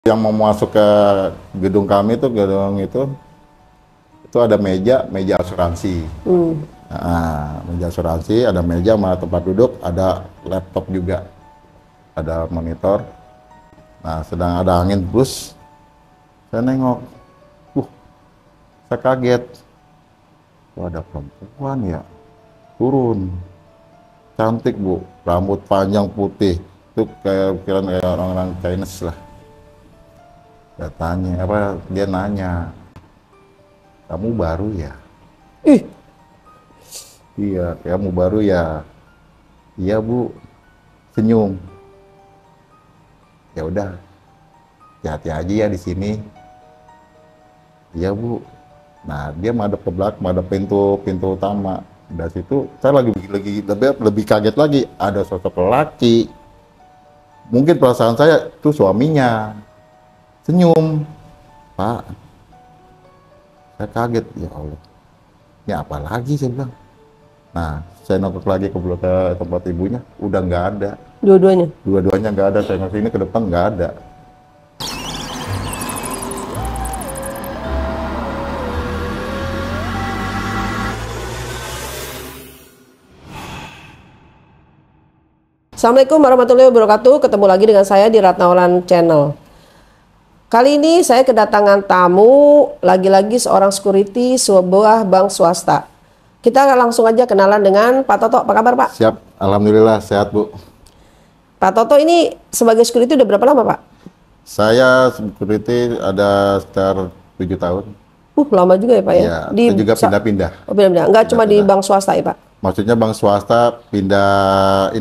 Yang mau masuk ke gedung kami itu, itu ada meja asuransi. Nah, meja asuransi, ada meja sama tempat duduk, ada laptop juga, ada monitor. Nah, sedang ada angin bus, saya nengok, saya kaget. Wah, ada perempuan ya, turun, cantik Bu, rambut panjang putih, itu kayak orang-orang Chinese lah. Dia nanya, kamu baru ya? Ih, Iya, kamu baru ya? Iya Bu, senyum. Ya udah, hati-hati aja ya di sini. Iya Bu. Nah, dia madep ke belakang, madep pintu utama. Dari situ saya lebih kaget lagi, ada sosok lelaki. Mungkin perasaan saya itu suaminya. Senyum. Pak, saya kaget, ya Allah. Ini apa lagi saya bilang. Nah, saya nongkrong lagi ke tempat ibunya, udah nggak ada. dua-duanya. Dua-duanya nggak ada, saya ngasih ini ke depan nggak ada. Assalamualaikum warahmatullahi wabarakatuh. Ketemu lagi dengan saya di Ratnawalan Channel. Kali ini saya kedatangan tamu, lagi-lagi seorang security sebuah bank swasta. Kita langsung aja kenalan dengan Pak Toto. Apa kabar Pak? Siap, alhamdulillah sehat Bu. Pak Toto ini sebagai security udah berapa lama Pak? Saya security ada sekitar 7 tahun. Lama juga ya Pak ya? Iya, saya juga pindah-pindah. Oh, pindah-pindah. Enggak cuma di bank swasta ya Pak? Maksudnya bank swasta pindah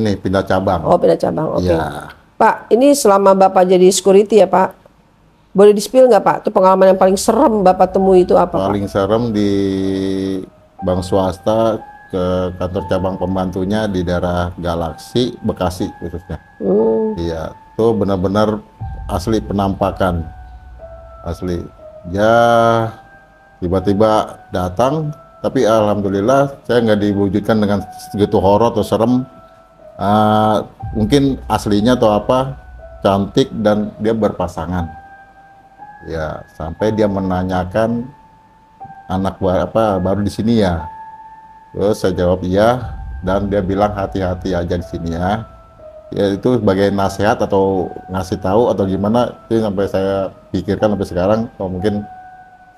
cabang. Oh, pindah cabang. Oke. Iya. Pak, ini selama Bapak jadi security ya Pak, boleh di-spill nggak Pak? Itu pengalaman yang paling serem Bapak temui itu apa Paling Pak? serem di bank swasta, ke kantor cabang pembantunya di daerah Galaksi, Bekasi khususnya. Iya, itu benar-benar asli penampakan. Asli. Ya, tiba-tiba datang, tapi alhamdulillah saya nggak diwujudkan dengan segitu horor atau serem. Mungkin aslinya atau apa, cantik dan dia berpasangan. Ya, sampai dia menanyakan anak baru di sini ya. Terus saya jawab iya, dan dia bilang hati-hati aja di sini ya. Ya itu sebagai nasihat atau ngasih tahu atau gimana, itu sampai saya pikirkan sampai sekarang, mungkin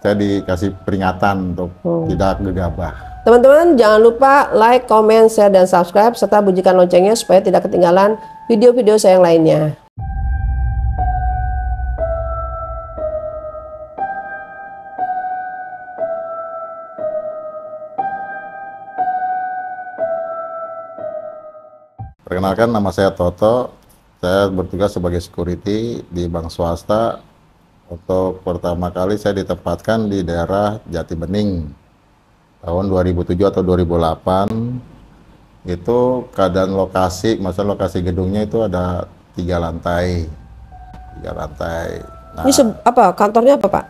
saya dikasih peringatan untuk tidak gegabah. Teman-teman jangan lupa like, comment, share, dan subscribe serta bunyikan loncengnya supaya tidak ketinggalan video-video saya yang lainnya. Perkenalkan, nama saya Toto. Saya bertugas sebagai security di bank swasta. Untuk pertama kali saya ditempatkan di daerah Jati Bening tahun 2007 atau 2008. Itu keadaan maksudnya lokasi gedungnya itu ada 3 lantai. Nah, Ini kantornya apa Pak?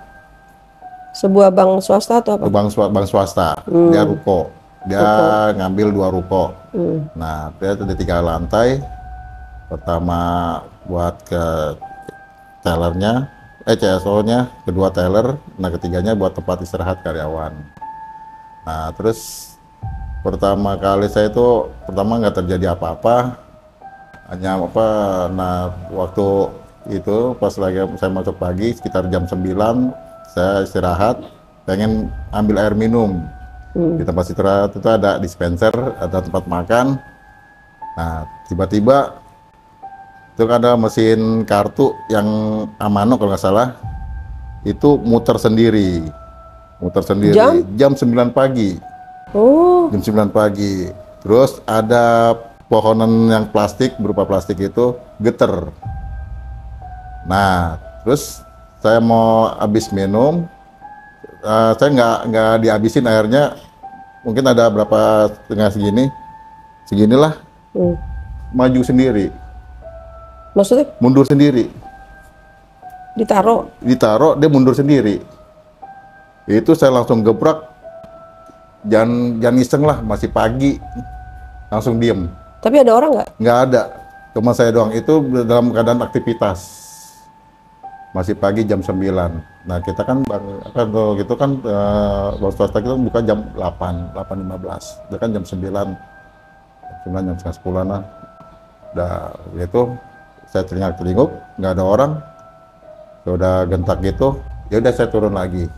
Sebuah bank swasta atau apa? bank swasta. Dia ruko. Dia ngambil 2 ruko. Nah, dia ada 3 lantai. Pertama buat ke tellernya, CSO-nya, kedua teller, nah ketiganya buat tempat istirahat karyawan. Nah, terus pertama kali saya itu nggak terjadi apa-apa, hanya nah waktu itu pas lagi saya masuk pagi sekitar jam 9, saya istirahat, pengen ambil air minum. Di tempat istirahat itu ada dispenser, ada tempat makan. Nah, tiba-tiba itu ada mesin kartu yang Amano kalau nggak salah, itu muter sendiri. Jam 9 pagi. Jam 9 pagi. Terus ada pohonan yang berupa plastik itu geter. Nah, terus saya mau habis minum, saya nggak dihabisin airnya, mungkin ada berapa setengah seginilah, maju sendiri. Maksudnya? Mundur sendiri. Ditaruh, dia mundur sendiri. Itu saya langsung gebrak, jangan iseng lah, masih pagi, langsung diem. Tapi ada orang nggak? Nggak ada, cuma saya doang, itu dalam keadaan aktivitas. masih pagi jam 9. Nah kita kan kan kalau gitu kan bank swasta kita buka jam 8.15. Itu kan jam 9, jam setengah 10 lah. Udah gitu saya telinga-telinguk, nggak ada orang. Udah gentak gitu, ya udah saya turun lagi.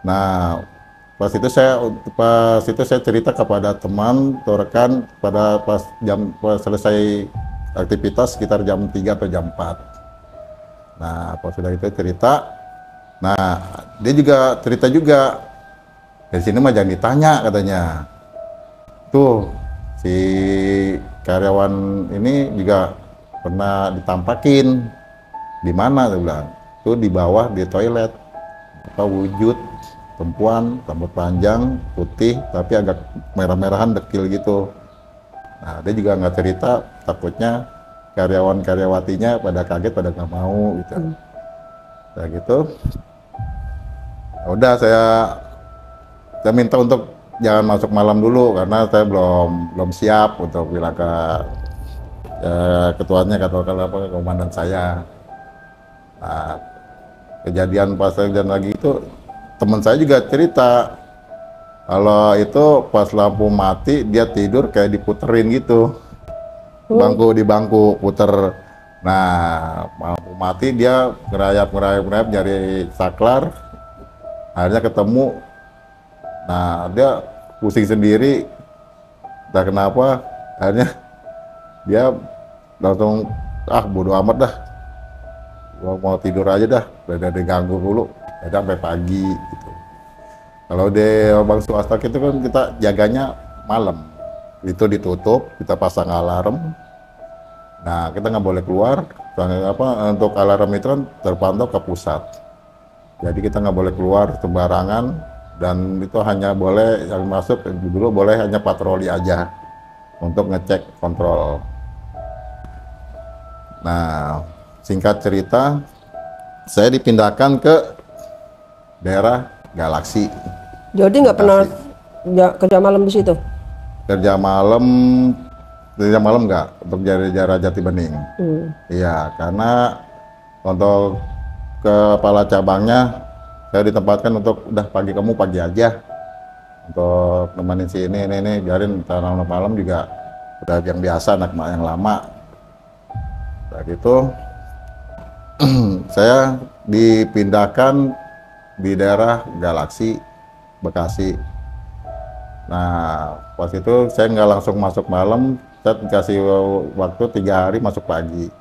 Nah pas itu saya cerita kepada teman atau rekan pada pas selesai aktivitas sekitar jam 3 atau jam 4. Nah pas sudah itu cerita, nah dia juga cerita juga, dari sini mah jangan ditanya katanya. Tuh si karyawan ini juga pernah ditampakin. Di mana dia bilang? Tuh di bawah di toilet. Apa wujud perempuan, rambut panjang, putih, tapi agak merah-merahan, dekil gitu. Nah dia juga nggak cerita, takutnya karyawan-karyawatinya pada kaget, pada nggak mau gitu. Nah gitu. Udah saya minta untuk jangan masuk malam dulu karena saya belum siap untuk bilang ke ketuanya atau komandan saya. Nah, kejadian pas kejadian lagi itu teman saya juga cerita kalau itu pas lampu mati dia tidur kayak diputerin gitu, di bangku puter. Nah lampu mati dia ngerayap nyari saklar, akhirnya ketemu. Nah dia pusing sendiri, entah kenapa, akhirnya dia langsung bodo amat dah, gua mau tidur aja dah, udah diganggu dulu, udah sampai pagi gitu. Kalau di bank swasta itu kan kita jaganya malam, itu ditutup, kita pasang alarm. Nah kita nggak boleh keluar, untuk alarm itu kan terpantau ke pusat, jadi kita nggak boleh keluar sembarangan, dan itu hanya boleh yang masuk dulu boleh hanya patroli aja untuk ngecek kontrol. Nah singkat cerita saya dipindahkan ke daerah Galaksi. Jadi nggak pernah kerja malam di situ? Kerja malam nggak, untuk daerah Jati Bening. Iya, karena untuk kepala cabangnya saya ditempatkan untuk udah kamu pagi aja untuk nemenin si ini biarin tanam malam juga udah yang biasa anak yang lama. Nah gitu saya dipindahkan di daerah Galaksi, Bekasi. Nah pas itu saya nggak langsung masuk malam, saya dikasih waktu 3 hari masuk pagi.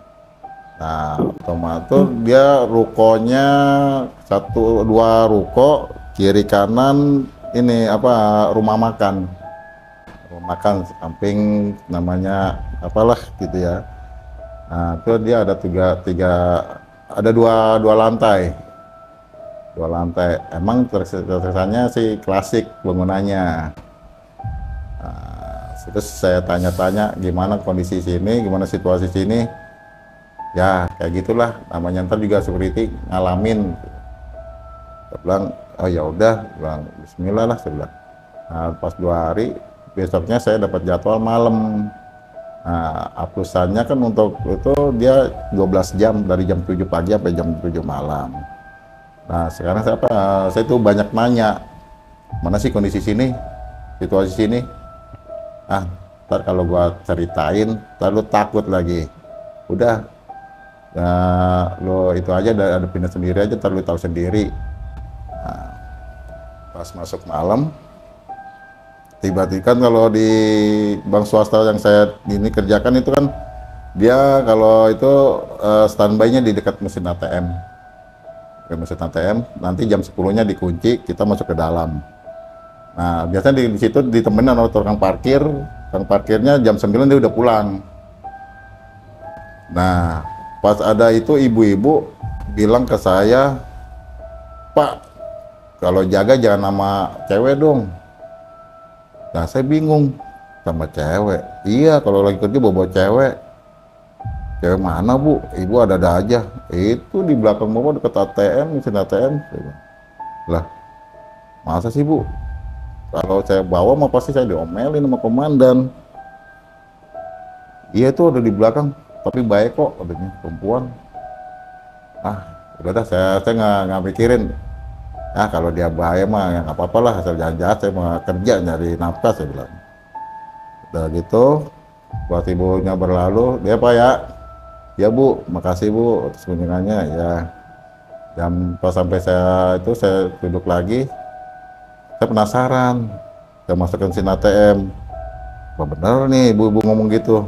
Nah otomatis dia rukonya 1-2 ruko, kiri kanan ini rumah makan samping namanya apalah gitu ya. Nah itu dia ada ada dua lantai. Emang terkesannya sih klasik bangunannya. Nah, terus saya tanya-tanya gimana kondisi sini, gimana situasi sini. Ya kayak gitulah, namanya ntar juga security ngalamin. Saya bilang oh ya udah, bilang Bismillah lah saya bilang. Nah pas 2 hari besoknya saya dapat jadwal malam. Nah aplusannya kan untuk itu dia 12 jam dari jam 7 pagi sampai jam 7 malam. Nah sekarang saya tuh banyak nanya, mana sih kondisi sini, situasi sini. Ntar kalau gua ceritain, ntar lu takut lagi. Udah, lo itu aja ada pindah sendiri aja, ntar lu tahu sendiri. Nah, pas masuk malam, tiba-tiba kan kalau di bank swasta yang saya ini kerjakan itu kan, dia kalau itu standby-nya di dekat mesin ATM. Nanti jam 10-nya dikunci, kita masuk ke dalam. Nah biasanya di situ ditemenin sama tukang parkirnya jam 9 dia udah pulang. Nah pas ada itu ibu-ibu bilang ke saya, Pak kalau jaga jangan sama cewek dong. Nah saya bingung, sama cewek? Iya kalau lagi kerja bawa cewek. Cewek mana Bu? Ibu ada aja. Itu di belakang bapak dekat ATM, mesin ATM. Lah, masa sih Bu? Kalau saya bawa mah pasti saya diomelin sama komandan. Iya itu ada di belakang, tapi baik kok, katanya perempuan. Ah, udah dah, saya nggak mikirin. Ah, kalau dia bahaya mah ya nggak apa-apa lah, asal jangan jahat, saya mau kerja nyari nafkah, saya bilang. Udah gitu, buat ibunya berlalu, dia apa ya? Ya Bu, makasih Bu atas kunjungannya. Ya, jam pas sampai saya duduk lagi, saya penasaran. Saya masukin SIM ATM. Wah bener nih ibu-ibu ngomong gitu.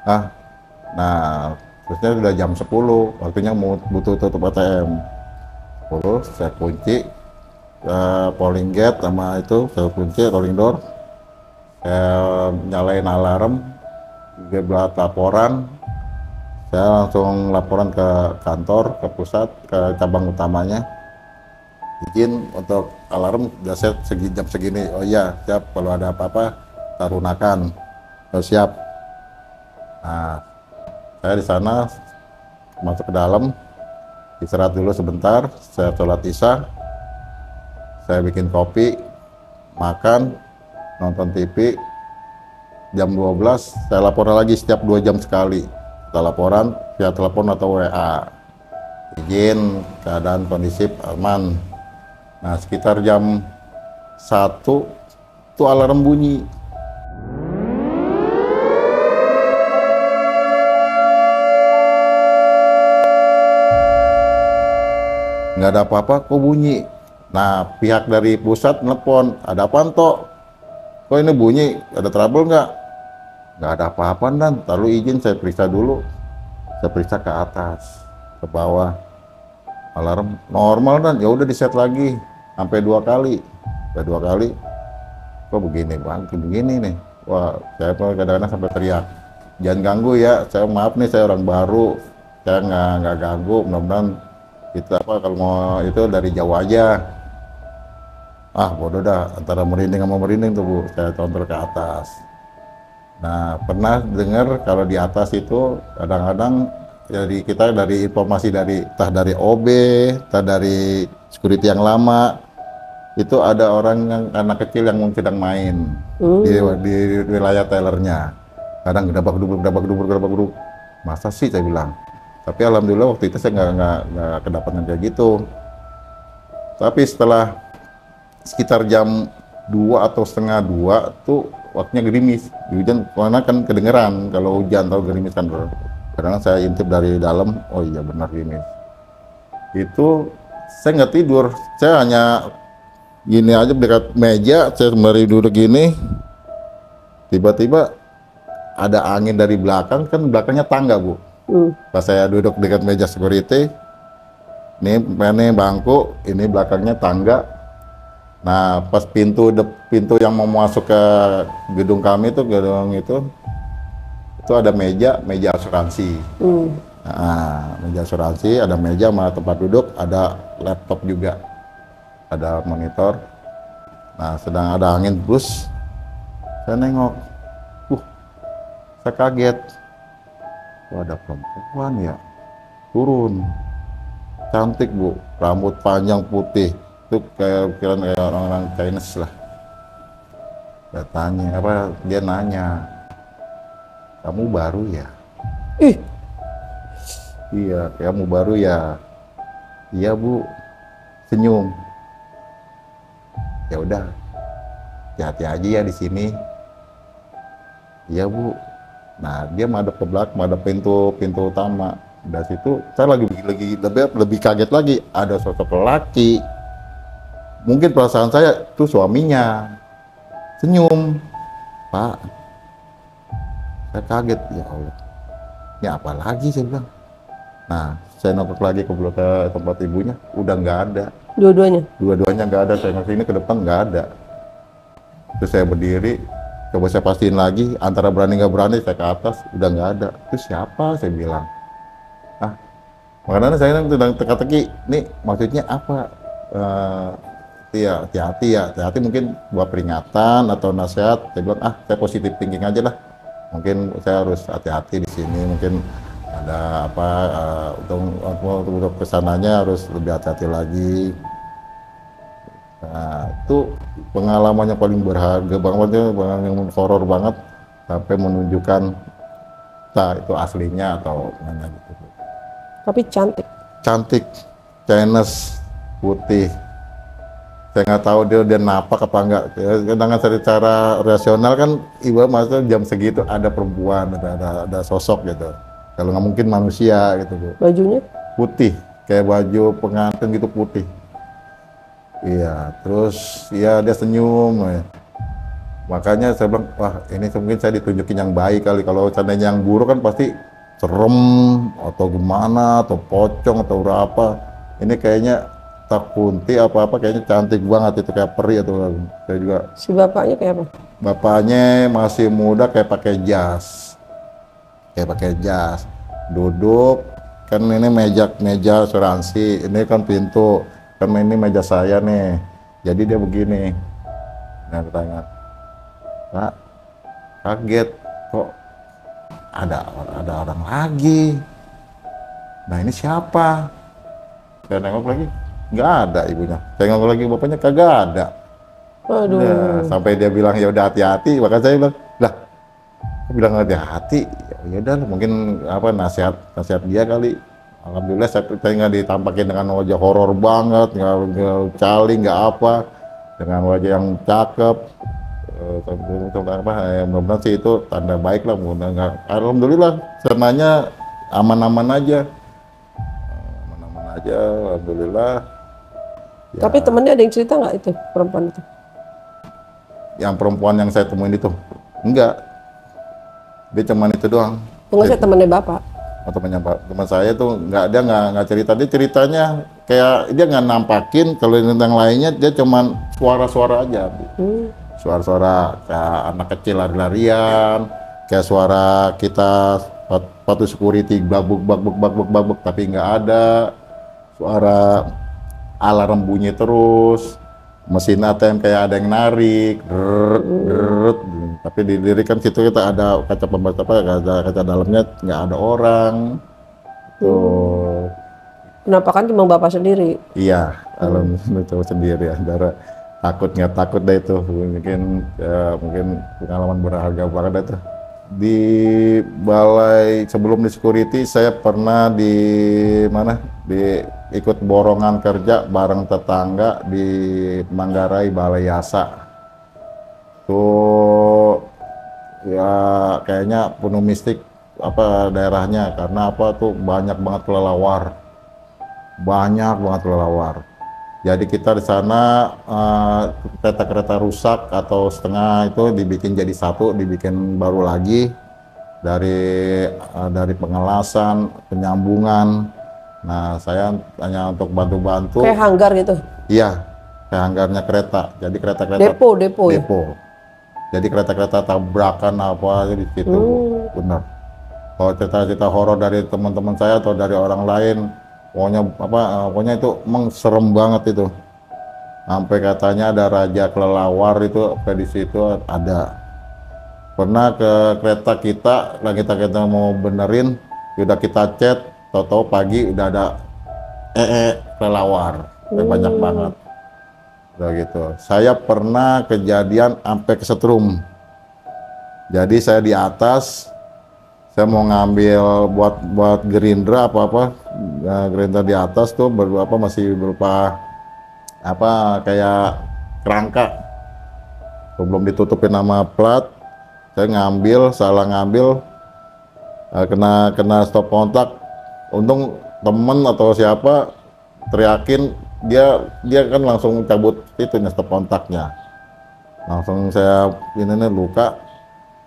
Ah, nah terusnya udah jam 10, waktunya mau butuh tutup ATM. Terus saya kunci polling gate sama itu, saya kunci rolling door. Saya nyalain alarm, dia buat laporan. Saya langsung laporan ke kantor, ke pusat, ke cabang utamanya. Izin untuk alarm udah set jam segini. Oh iya, siap. Kalau ada apa-apa, tarunakan. Oh, siap. Nah, saya di sana masuk ke dalam, istirahat dulu sebentar. Saya sholat isya, saya bikin kopi, makan, nonton TV. Jam 12, saya laporan lagi setiap 2 jam sekali. Kita laporan via telepon atau WA. Izin, keadaan kondisi aman. Nah, sekitar jam 1 itu alarm bunyi. Nggak ada apa-apa, kok bunyi. Nah, pihak dari pusat nelpon, ada apaan Tok? Kok ini bunyi, ada trouble nggak? Nggak ada apa-apa Dan, lalu izin saya periksa dulu. Saya periksa ke atas, ke bawah. Alarm normal Dan, ya udah di set lagi sampai 2 kali. Sampai 2 kali. Kok begini Bang, begini nih. Wah, saya kadang-kadang sampai teriak. Jangan ganggu ya, saya maaf nih saya orang baru. Saya nggak ganggu, mudah-mudahan kita apa kalau mau itu dari jauh aja. Ah, bodoh dah, antara merinding sama merinding tuh Bu, saya control ke atas. Nah, pernah dengar kalau di atas itu kadang-kadang dari informasi dari entah dari OB, entah dari security yang lama, itu ada orang yang anak kecil yang sedang main di wilayah tellernya. Kadang gedabak dubuk. Masa sih saya bilang. Tapi alhamdulillah waktu itu saya nggak kedapatan kayak gitu. Tapi setelah sekitar jam 2 atau setengah 2 tuh waktunya gerimis, hujan, karena kan kedengeran kalau hujan atau gerimis kan. Karena saya intip dari dalam, oh iya benar gerimis. Itu saya nggak tidur, saya hanya gini aja dekat meja, saya sembari duduk gini, tiba-tiba ada angin dari belakang, kan belakangnya tangga Bu. Pas saya duduk dekat meja security, ini bangku, ini belakangnya tangga. Nah, pas pintu yang mau masuk ke gedung kami itu ada meja asuransi. Nah, meja asuransi, ada meja sama tempat duduk, ada laptop juga, ada monitor. Nah, sedang ada angin bus, saya nengok, saya kaget, ada perempuan ya, turun, cantik Bu, rambut panjang putih. Itu kayak orang-orang Chinese lah. Dia nanya, kamu baru ya? Iya, kamu baru ya? Iya Bu, senyum. Ya udah, hati-hati aja ya di sini. Iya Bu. Nah, dia madep ke belakang, madep pintu utama. Dari situ saya lebih kaget lagi, ada sosok lelaki. Mungkin perasaan saya tuh suaminya, senyum. Pak, saya kaget, ya Allah, ini apa lagi saya bilang. Nah, saya nongkrong lagi ke tempat ibunya, udah nggak ada. Dua-duanya nggak ada. Saya ngasih ini ke depan nggak ada. Terus saya berdiri, coba saya pastiin lagi, antara berani nggak berani, saya ke atas, udah nggak ada. Terus siapa saya bilang. Makanya saya sedang teka-teki, nih maksudnya apa? Iya, hati-hati mungkin buat peringatan atau nasihat. Saya bilang, saya positif thinking aja lah. Mungkin saya harus hati-hati di sini, mungkin ada apa, untuk kesananya harus lebih hati-hati lagi. Nah, itu pengalaman yang paling berharga banget, pengalaman yang horor banget, sampai menunjukkan entah itu aslinya atau mana gitu. Tapi cantik. cantik, Chinese, putih. Saya nggak tahu dia napak apa enggak. Dengan secara rasional kan ibu maksudnya jam segitu ada perempuan, ada sosok gitu. Kalau nggak mungkin manusia gitu Bu. Bajunya? Putih, kayak baju pengantin gitu putih. Iya, terus ya dia senyum. Ya. Makanya saya bilang, wah ini mungkin saya ditunjukin yang baik kali. Kalau seandainya yang buruk kan pasti serem atau gimana atau pocong atau apa. Ini kayaknya tak kunti apa-apa kayaknya cantik banget itu kayak peri atau saya juga. Si bapaknya kayak apa? Bapaknya masih muda kayak pakai jas. Kayak pakai jas. Duduk kan ini meja asuransi, ini kan pintu. Kan ini meja saya nih. Jadi dia begini. Nah, tanya. Pak, kaget kok ada orang lagi. Nah ini siapa? Saya nengok lagi, nggak ada ibunya. Saya nengok lagi bapaknya, kagak ada. Waduh. Nah, sampai dia bilang ya udah hati-hati. Maka saya bilang, lah, aku bilang hati-hati. Ya udah, mungkin apa nasihat dia kali. Alhamdulillah saya nggak ditampakin dengan wajah horor banget, nggak cali, nggak apa, dengan wajah yang cakep. Mudah-mudahan sih itu tanda baik lah. Alhamdulillah senanya aman-aman aja, alhamdulillah. Ya, Tapi temennya ada yang cerita nggak itu perempuan itu? yang perempuan yang saya temuin itu enggak, dia cuman itu doang. Enggak, saya temennya bapak. Teman saya tuh dia nggak cerita, dia ceritanya kayak dia nggak nampakin. Kalau yang lainnya dia cuman suara-suara aja Bu. Suara-suara kayak anak kecil lari-larian, kayak suara kita patu security babuk, tapi nggak ada. Suara alarm bunyi terus, mesin ATM kayak ada yang narik, tapi di diri kan situ kita ada kaca pembatas kaca dalamnya nggak ada orang. Tuh. Kenapa kan cuma bapak sendiri? Iya, alhamdulillah coba sendiri ya, nggak takut deh itu, mungkin pengalaman berharga banget itu. Di balai sebelum di security saya pernah ikut borongan kerja bareng tetangga di Manggarai Balai Yasa. Tuh ya kayaknya penuh mistik apa daerahnya, karena apa tuh banyak banget kelelawar. Jadi kita di sana kereta-kereta rusak atau setengah itu dibikin jadi satu, dibikin baru lagi dari pengelasan, penyambungan. Nah, saya hanya untuk bantu-bantu. Kayak hanggar gitu? Iya, kayak hanggarnya kereta. Jadi kereta-kereta depo ya? Jadi kereta-kereta tabrakan apa di situ, benar. Kalau cerita-cerita horor dari teman-teman saya atau dari orang lain, pokoknya itu emang serem banget itu. Sampai katanya ada raja kelelawar itu di situ ada. Pernah ke kereta kita, lagi kita mau benerin, udah kita chat, tahu-tahu pagi udah ada kelelawar, banyak banget. Udah gitu. Saya pernah kejadian sampai kesetrum. Jadi saya di atas, saya mau ngambil buat gerindra gerindra di atas tuh masih berupa kayak kerangka, belum ditutupin nama plat. Saya salah ngambil, kena stop kontak. Untung temen atau siapa teriakin, dia kan langsung cabut itu stop kontaknya. Langsung saya ini luka.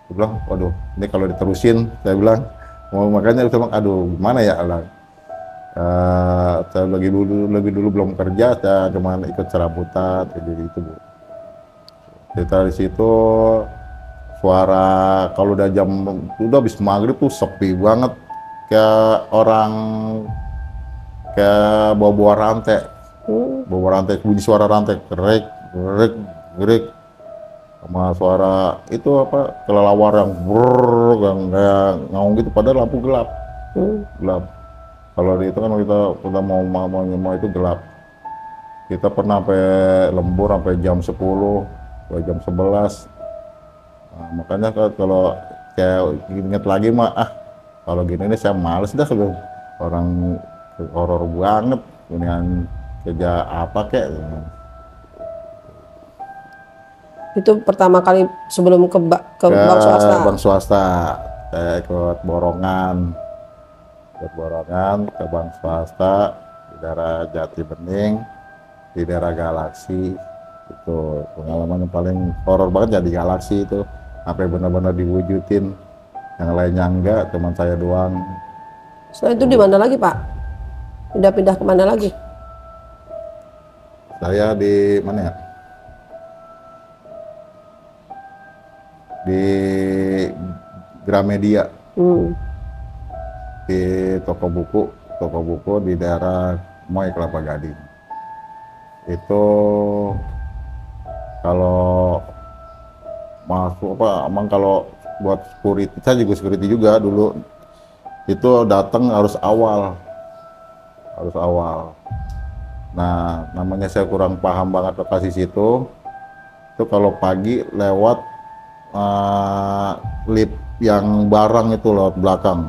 Saya bilang, waduh, ini kalau diterusin, saya bilang, makanya saya bilang, aduh, gimana ya, saya lebih dulu belum kerja, saya cuma ikut serabutan, jadi itu Bu. Kita di situ suara kalau udah habis maghrib tuh sepi banget, kayak bawa rantai, bunyi suara rantai, gerik. Sama suara itu kelelawar yang kayak ngaung gitu, padahal lampu gelap. Kalau itu kan kita mau itu gelap. Kita pernah sampai lembur sampai jam 10 sampai jam 11. Nah, makanya kalau kayak inget lagi kalau gini nih saya males dah kalau orang horor banget dengan kerja apa kek. Itu pertama kali sebelum ke bank swasta. Bank swasta saya ikut borongan ke bank swasta di daerah Jati Bening, di daerah Galaksi. Itu pengalaman yang paling horor banget ya di Galaksi itu, sampai benar-benar diwujudin, yang lainnya enggak, teman saya doang. Setelah itu di mana lagi Pak? Pindah-pindah kemana lagi? Saya di mana ya? Di Gramedia, di toko buku di daerah Moy Kelapa Gading. Itu kalau masuk apa, emang kalau buat security, saya juga security juga dulu, itu datang harus awal. Nah, namanya saya kurang paham banget lokasi situ. Itu kalau pagi lewat lift yang barang itu lewat belakang,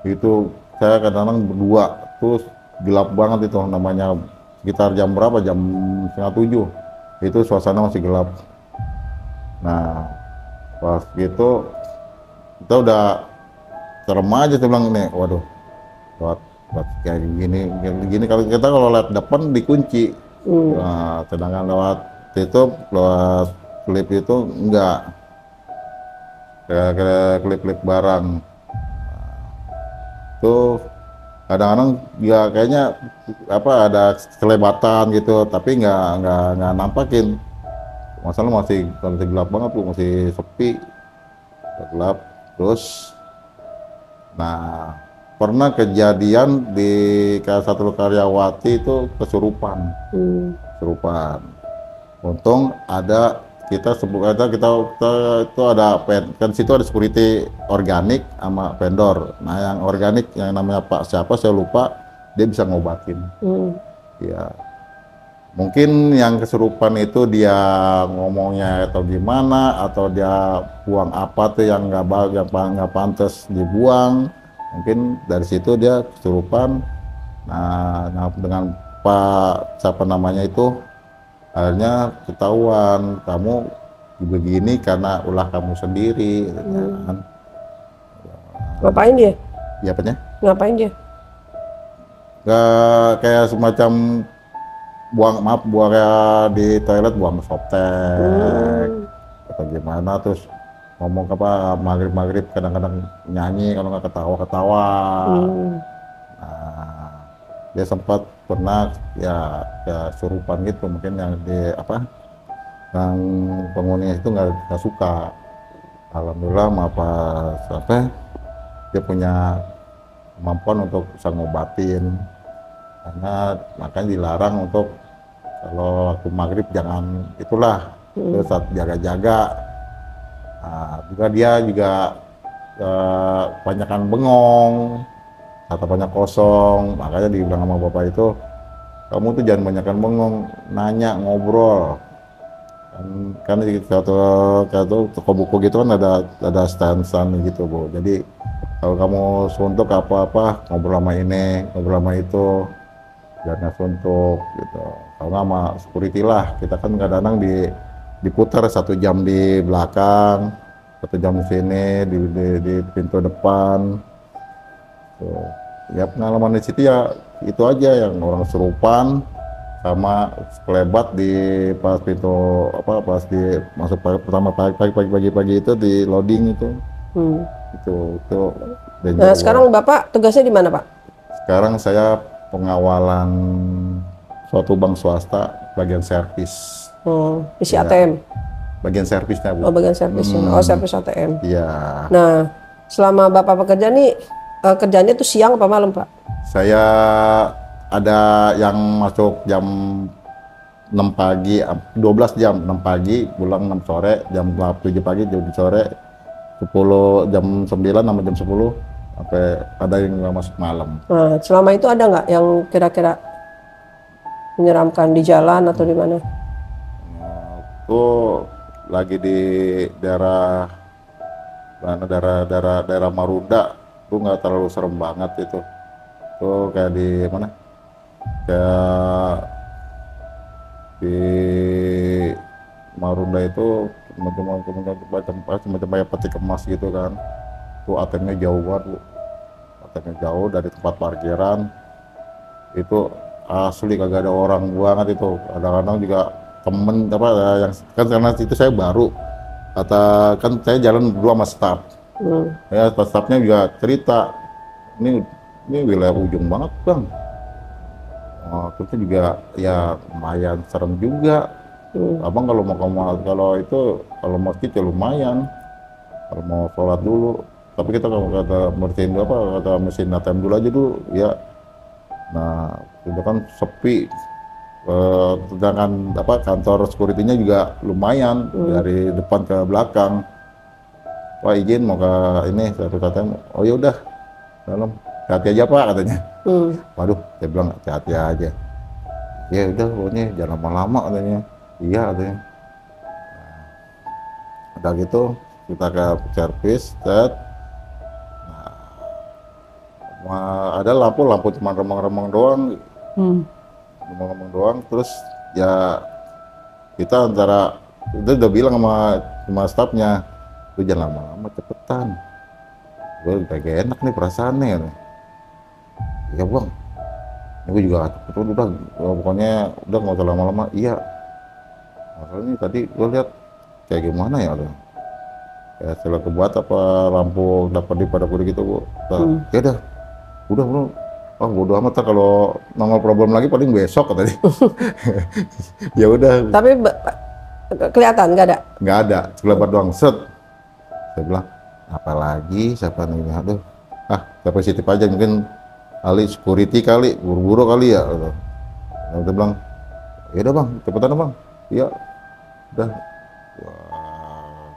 itu saya kadang-kadang berdua, terus gelap banget itu, namanya sekitar jam berapa, jam 6:30, itu suasana masih gelap. Nah pas gitu kita udah serem aja, saya bilang nih, waduh lewat kayak gini kalau kita kalau lihat depan dikunci. Nah, sedangkan lewat lift itu enggak, kayak klip-klip barang. Tuh kadang-kadang ya kayaknya apa ada kelebatan gitu, tapi nggak nampakin. Masalah masih gelap banget tuh, masih sepi, gelap. Terus nah pernah kejadian di satu karyawati itu kesurupan. Untung ada kita itu ada kan situ ada security organik sama vendor. Nah yang organik yang namanya Pak siapa saya lupa, dia bisa ngobatin. Ya mungkin yang kesurupan itu dia ngomongnya atau gimana, atau dia buang apa tuh yang nggak pantas dibuang, mungkin dari situ dia kesurupan. Nah dengan Pak siapa namanya itu, akhirnya ketahuan kamu begini karena ulah kamu sendiri. Kan. Ngapain dia? Ya apanya? Ngapain dia? Gak kayak semacam buang di toilet, buang softtek atau gimana, terus ngomong apa maghrib kadang-kadang nyanyi, kalau nggak ketawa. Nah, dia sempat pernah ya surupan gitu, mungkin yang yang penghuninya itu nggak suka. Alhamdulillah dia punya kemampuan untuk bisa ngobatin, karena makanya dilarang untuk kalau waktu maghrib jangan itulah, terus saat jaga-jaga. Nah, juga dia kebanyakan bengong atau banyak kosong, makanya dibilang sama bapak itu, kamu tuh jangan banyakkan bengong, nanya, ngobrol. Kan di satu toko buku gitu kan ada stand gitu Bu. Jadi kalau kamu suntuk apa ngobrol sama ini, ngobrol sama itu, jangan suntuk gitu. Kalau nggak sama security lah, kita kan kadang-kadang diputar 1 jam di belakang, 1 jam di sini di pintu depan. Tuh. Ya pengalaman di situ ya itu aja, yang orang serupan sama kelebat di pas pintu pas di masuk pertama pagi itu di loading itu. Itu Nah sekarang Bapak tugasnya di mana Pak? Sekarang saya pengawalan suatu bank swasta bagian servis. Isi ya. ATM? Bagian servisnya Bu. Bagian servisnya. Servis ATM. Iya. Nah selama Bapak bekerja nih, kerjanya tuh siang apa malam Pak? Saya ada yang masuk jam 6 pagi, 12 jam, 6 pagi, pulang 6 sore, jam 7 pagi, jam sore, 10, jam 9 sampai jam 10, sampai ada yang nggak masuk malam. Nah, selama itu ada nggak yang kira-kira menyeramkan di jalan atau di mana? Itu lagi di daerah Marunda, itu nggak terlalu serem banget itu. Tuh kayak di mana? Kayak di Marunda itu macam kayak peti kemas gitu kan. Tuh ATM-nya jauh banget, Bu. ATM-nya jauh dari tempat parkiran. Itu asli kagak ada orang banget itu. Kadang-kadang juga temen apa yang kan karena itu saya baru. Kata kan saya jalan berdua sama staff. Ya, staffnya juga cerita, ini wilayah ujung banget, Bang. Oh, terusnya juga ya lumayan serem juga. Abang kalau kalau itu kalau masjid ya lumayan. Kalau mau sholat dulu. Tapi kita kalau kata bersihin dulu apa kata mesin ATM dulu aja dulu ya. Nah itu kan sepi. Sedangkan apa kantor security-nya juga lumayan dari depan ke belakang. Wah izin mau ke ini satu ATM. Oh ya udah dalam hati aja Pak katanya. Waduh, saya bilang hati-hati aja. Ya udah, pokoknya jangan lama-lama katanya. Iya katanya. Nah, udah gitu kita ke servis, set. Nah, ada lampu cuma remang-remang doang, remang-remang doang. Terus ya kita antara itu udah bilang sama stafnya, lu jangan lama-lama cepetan. Gue kayak enak nih perasaannya. Ya Bang, gue juga udah pokoknya udah nggak usah lama-lama. Iya, masalahnya tadi gue lihat kayak gimana ya, kayak setelah kebuat apa lampu dapat di pada gitu Bu. Ya udah bro, oh bodo amat kalau nongol problem lagi paling besok katanya. Ya udah. Tapi kelihatan nggak ada? Nggak ada, sekelebat doang set. Saya bilang apalagi siapa nih, aduh saya positif aja mungkin kali security kali buru-buru kali ya gitu. Nah, dia bilang ya udah Bang cepetan Bang. Iya udah. Wah,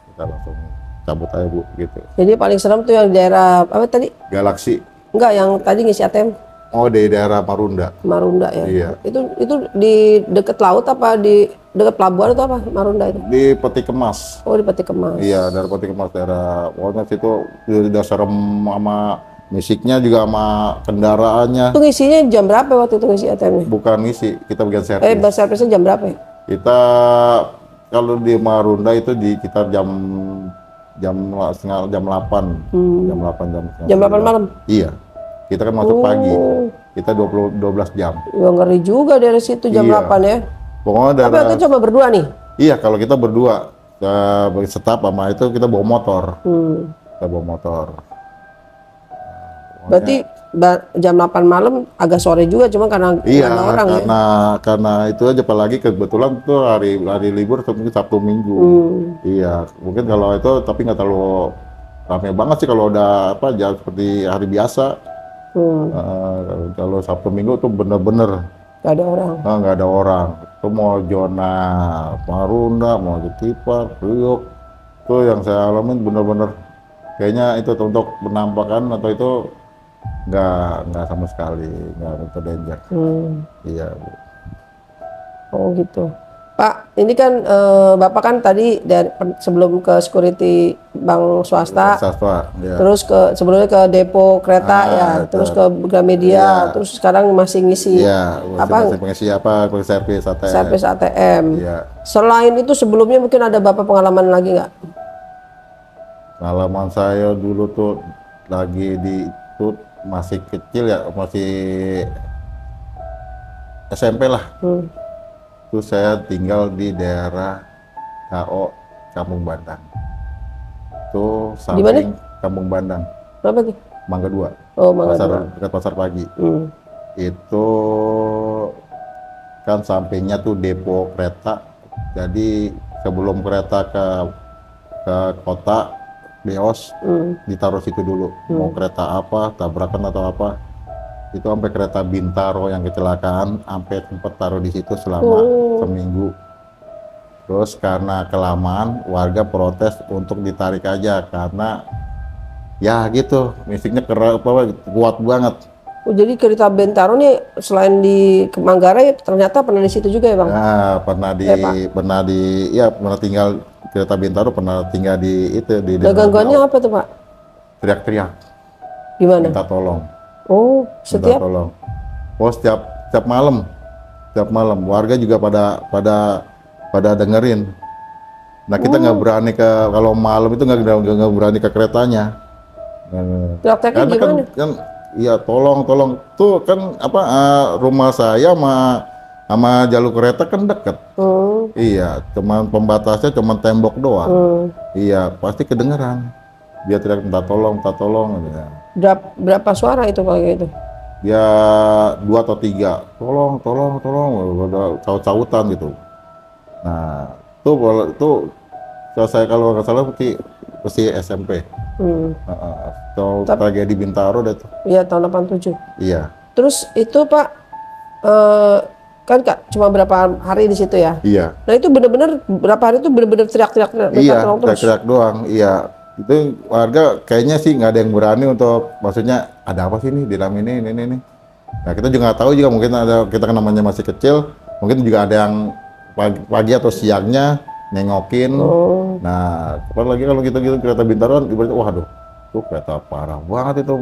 kita langsung cabut aja Bu gitu. Jadi paling serem tuh yang daerah apa tadi? Galaksi. Enggak, yang tadi ngisi ATM. Oh di daerah Marunda. Marunda ya. Iya. Itu di dekat laut apa di dekat pelabuhan atau apa Marunda itu? Di Peti Kemas. Oh di Peti Kemas. Iya dari Peti Kemas daerah. Pokoknya situ udah serem sama musiknya juga sama kendaraannya. Itu ngisinya jam berapa waktu itu ngisi ATM-nya? Bukan ngisi, kita bagian servis. Servisnya jam berapa ya? Kita kalau di Marunda itu di sekitar jam 8. Jam 8 malam? Iya. Kita kan masuk pagi. Kita 12 jam. Ya ngeri juga dari situ jam 8 ya. Pokoknya tapi waktu itu cuma berdua nih? Iya, kalau kita berdua. Staf sama itu kita bawa motor. Kita bawa motor. Berarti jam 8 malam agak sore juga, cuma karena ada orang karena itu aja, apalagi kebetulan tuh hari libur mungkin Sabtu Minggu. Iya, mungkin kalau itu tapi nggak terlalu ramai banget sih kalau udah jam seperti hari biasa. Kalau Sabtu Minggu tuh bener-bener nggak ada orang. Nggak ada orang. Itu mau zona Marunda, mau di Tipar, Priok, tuh yang saya alamin bener-bener kayaknya itu untuk penampakan atau itu nggak sama sekali, nggak untuk danger. Iya Bu. Oh gitu. Pak, ini kan Bapak kan tadi sebelum ke security bank swasta, ya. Terus sebelumnya ke depo kereta ya, terus ke Gramedia, terus sekarang masih ngisi mengisi servis ATM. Servis ATM. Ya. Selain itu sebelumnya mungkin ada Bapak pengalaman lagi nggak? Pengalaman saya dulu tuh lagi masih kecil ya, masih SMP lah. Terus saya tinggal di daerah KO Kampung Bandang. Itu samping Kampung Bandang. Berapa tuh? Mangga 2. Oh, Mangga 2. Dekat Pasar Pagi. Itu kan sampingnya tuh depo kereta. Jadi sebelum kereta ke kota Beos ditaruh situ dulu. Mau kereta apa, tabrakan atau apa. Itu sampai kereta Bintaro yang kecelakaan sampai sempat taruh di situ selama seminggu. Terus karena kelamaan warga protes untuk ditarik aja karena ya gitu musiknya kuat banget. Oh, jadi kereta Bintaro nih selain di Manggarai ternyata pernah di situ juga ya Bang? Nah, pernah tinggal kereta Bintaro, pernah tinggal di itu di. Gangguannya apa tuh Pak? Teriak-teriak. Gimana? Minta tolong. Oh, minta setiap tolong. Oh, setiap malam, warga juga pada dengerin. Nah, kita nggak berani kalau malam itu nggak berani ke keretanya. teriak-teriaknya Karena kan gimana? iya, tolong tuh kan apa, rumah saya sama jalur kereta kan deket. Hmm, Iya, cuman pembatasnya cuman tembok doang. hmm. Iya, pasti kedengeran. Dia teriak minta tolong gitu ya. Berapa suara itu kalau gitu? Dia 2 atau 3, tolong, udah caut-cautan gitu. Nah, tuh kalau saya kalau nggak salah pasti SMP. Hmm. Atau tragedi Bintaro deh tuh. Iya, tahun 87. Iya, Terus itu Pak, eh, kan Kak cuma berapa hari di situ ya? iya. Nah itu bener-bener berapa hari itu bener-bener teriak-teriak minta Iya, tolong terus. teriak-teriak doang. Iya, itu warga kayaknya sih nggak ada yang berani untuk, maksudnya ada apa sih nih di dalam ini. Nah, kita juga nggak tahu juga, mungkin kita kan namanya masih kecil, mungkin juga ada yang pagi atau siangnya nengokin. Oh, Nah, apalagi kalau gitu kereta Bintaro kan ibaratnya, waduh, tuh kereta parah banget itu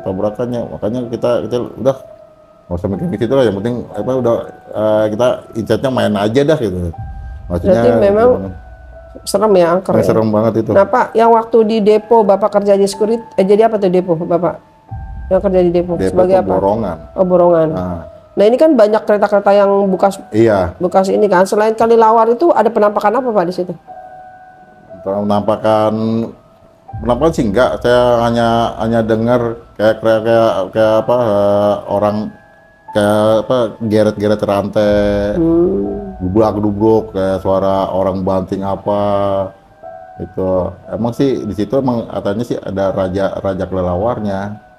tabrakannya. Makanya kita udah nggak usah mikir ke situ lah, yang penting apa udah, kita incarnya main aja dah gitu. Maksudnya berarti memang gimana? serem ya angker ya. Serem banget itu. Nah Pak, yang waktu di depo Bapak kerja di security, jadi apa tuh depo Bapak? Yang kerja di depo, Depo sebagai tuh apa? borongan. Oh, borongan. Nah, Nah ini kan banyak kereta-kereta yang iya, bekas ini kan. Selain Kalilawar itu ada penampakan apa Pak di situ? penampakan sih enggak. Saya hanya dengar kayak apa, orang kayak apa, geret-geret rantai, dubruk kayak suara orang banting apa. Itu emang sih di situ emang katanya sih ada raja kelelawarnya.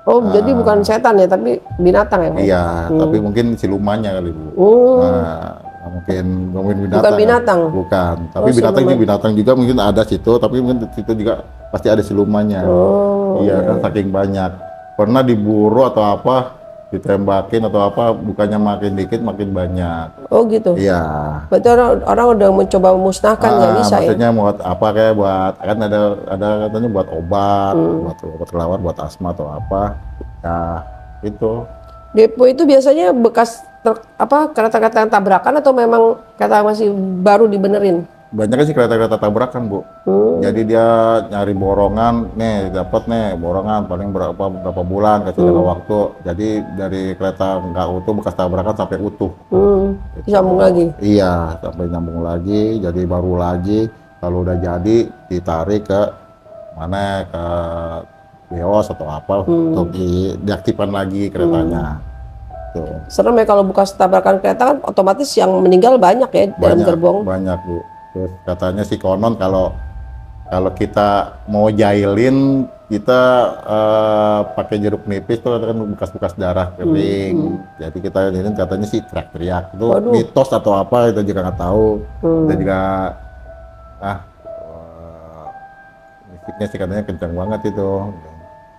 Oh, jadi bukan setan ya, tapi binatang ya Pak? Iya, tapi mungkin silumannya kali Bu. Oh, Nah, mungkin binatang. bukan binatang? Bukan. Tapi Oh, binatang juga mungkin ada situ, tapi mungkin di situ juga pasti ada silumannya. Oh, Iya, kan saking banyak. Pernah diburu atau apa, ditembakin atau apa, bukannya makin dikit makin banyak. oh gitu. Iya. Berarti orang udah mencoba memusnahkan, nggak bisa ya? Maksudnya buat apa, kayak buat kan ada katanya buat obat, buat kelawar, buat asma atau apa. Ya, itu. Depo itu biasanya bekas kereta-kereta yang tabrakan atau memang kereta masih baru dibenerin? Banyak sih kereta-kereta tabrakan Bu. Jadi dia nyari borongan, nih dapat nih borongan paling berapa bulan, kasih jangka waktu. Jadi dari kereta nggak utuh bekas tabrakan sampai utuh. Disambung lagi. Iya, sampai nyambung lagi, jadi baru lagi. Kalau udah jadi ditarik ke mana, ke Beos atau apa untuk diaktifkan lagi keretanya. Tuh. Serem ya kalau bekas tabrakan kereta kan otomatis yang meninggal banyak ya dalam gerbong. Banyak Bu. Terus katanya sih konon kalau kita mau jahilin, kita pakai jeruk nipis tuh kan bekas-bekas darah kering. Jadi kita jahilin, katanya sih teriak-teriak. Itu mitos atau apa kita juga nggak tahu. Kita juga musiknya sih katanya kencang banget itu.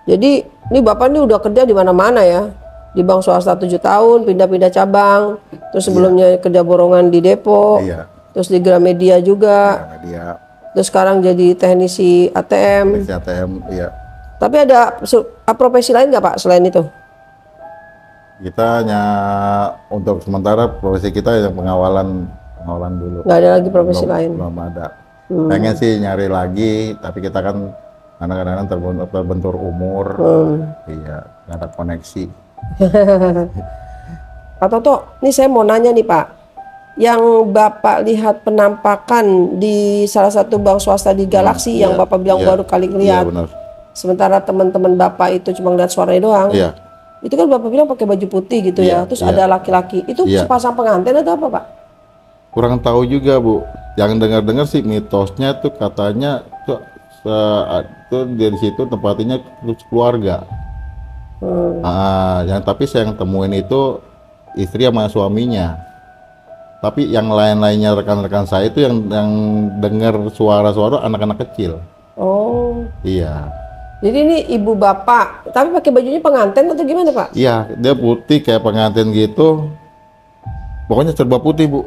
Jadi ini Bapak ini udah kerja di mana-mana ya. Di bank swasta 7 tahun, pindah-pindah cabang. Terus sebelumnya kerja borongan di depo. Iya. Terus di Gramedia juga. Dia Terus sekarang jadi teknisi ATM. ATM, iya. Tapi ada profesi lain nggak Pak selain itu? Kita hanya untuk sementara profesi kita yang pengawalan dulu. Nggak ada lagi profesi lain? Belum ada. Pengen sih nyari lagi, tapi kita kan kadang-kadang terbentur umur. Iya, nggak ada koneksi. Pak Toto, ini saya mau nanya nih Pak. Yang Bapak lihat penampakan di salah satu bank swasta di Galaksi yang Bapak bilang baru kali Iya, lihat. benar. Sementara teman-teman Bapak itu cuma lihat suaranya doang. Iya. Itu kan Bapak bilang pakai baju putih gitu ya. Terus ada laki-laki. Itu sepasang pengantin atau apa Pak? Kurang tahu juga Bu. Yang dengar-dengar sih mitosnya tuh katanya tuh dari situ tempatnya keluarga. Tapi saya yang temuin itu istri sama suaminya. Tapi yang lain-lainnya rekan-rekan saya itu yang dengar suara-suara anak-anak kecil. Oh. Iya. Jadi ini ibu bapak, tapi pakai bajunya pengantin atau gimana Pak? Iya, dia putih kayak pengantin gitu. Pokoknya serba putih Bu.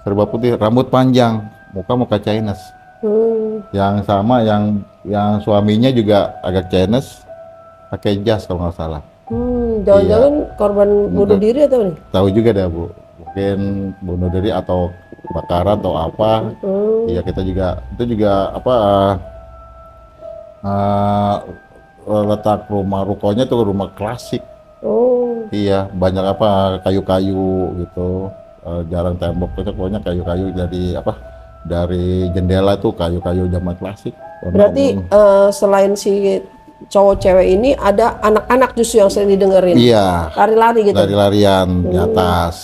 Serba putih, rambut panjang, muka Chinese. Yang sama yang suaminya juga agak Chinese, pakai jas kalau nggak salah. Jangan-jangan korban bunuh diri atau nih? Tahu juga dah Bu, mungkin bunuh diri atau kebakaran atau apa. Iya kita juga itu juga apa letak rumah rukonya tuh rumah klasik. Iya banyak apa kayu-kayu gitu, jarang tembok, pokoknya kayu-kayu dari jendela tuh kayu-kayu zaman klasik. Berarti selain si cowok cewek ini ada anak-anak justru yang sering didengerin. Iya. Lari-lari gitu. Lari-larian di atas,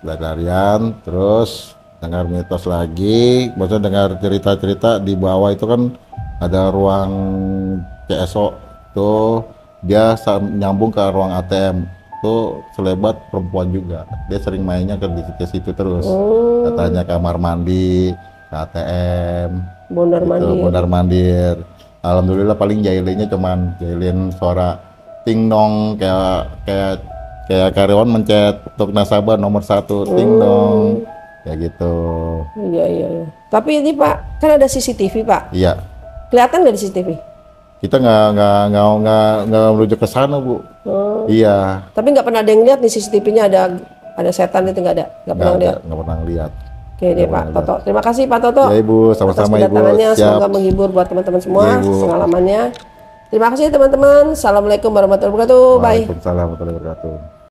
lari-larian, terus dengar mitos lagi, maksudnya dengar cerita-cerita di bawah itu kan ada ruang CSO tuh, dia nyambung ke ruang ATM tuh selebat perempuan juga. Dia sering mainnya ke situ terus. Katanya kamar mandi, ke ATM, mondar mandir. Alhamdulillah paling jahilinya cuman jahilin suara ting dong kayak karyawan mencet untuk nasabah nomor 1 ting dong kayak gitu. Iya. Tapi ini Pak, kan ada CCTV Pak. Iya. Kelihatan nggak di CCTV? Kita nggak merujuk ke sana Bu. Iya. Tapi nggak pernah ada yang lihat di CCTV-nya ada setan itu nggak ada? Nggak pernah lihat? Nggak pernah lihat. Oke deh Pak Toto. Terima kasih Pak Toto. Ya Ibu, sama-sama Ibu. Semoga menghibur buat teman-teman semua pengalamannya. Terima kasih teman-teman. Assalamualaikum warahmatullahi wabarakatuh. Bye. Waalaikumsalam warahmatullahi wabarakatuh.